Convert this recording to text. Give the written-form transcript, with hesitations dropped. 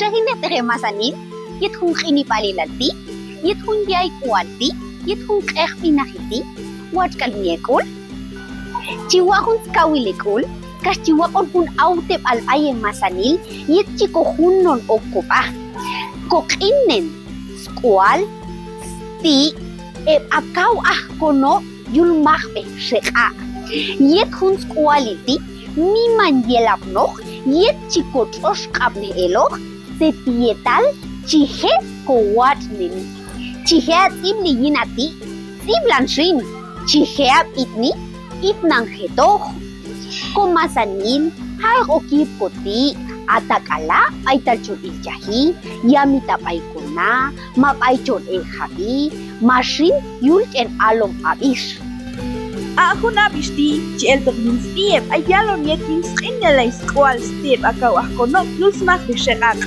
Shahine teremasanil, yet hun qinipalilati, yet hun yaykualti, yet hun qeqpinajiti, huachkalniekul. Chihuahun skawilikul, kachihuakon hun autep al aye masanil, yet chico hunnon okupa. Kokinen, squal, sti, akau kono yulmahbe sheka. Yet hun squaliti, miman yelapnoch, yet chico troshkabne eloch, setietal, chihe kowatnin. Chiheat ibli yinati, iblanshin, chiheat itni, itnangetoch. Komasanil, hay okip koti, atakala, aitachon ilyahi, yamita paikuna, mapaichon eljabi, mashin yulk en alom abish. Ahuna bishti, cheltok min stiep, ayalon yekin skinela iskwal stiep akaw ahkonok lusmak bishekak.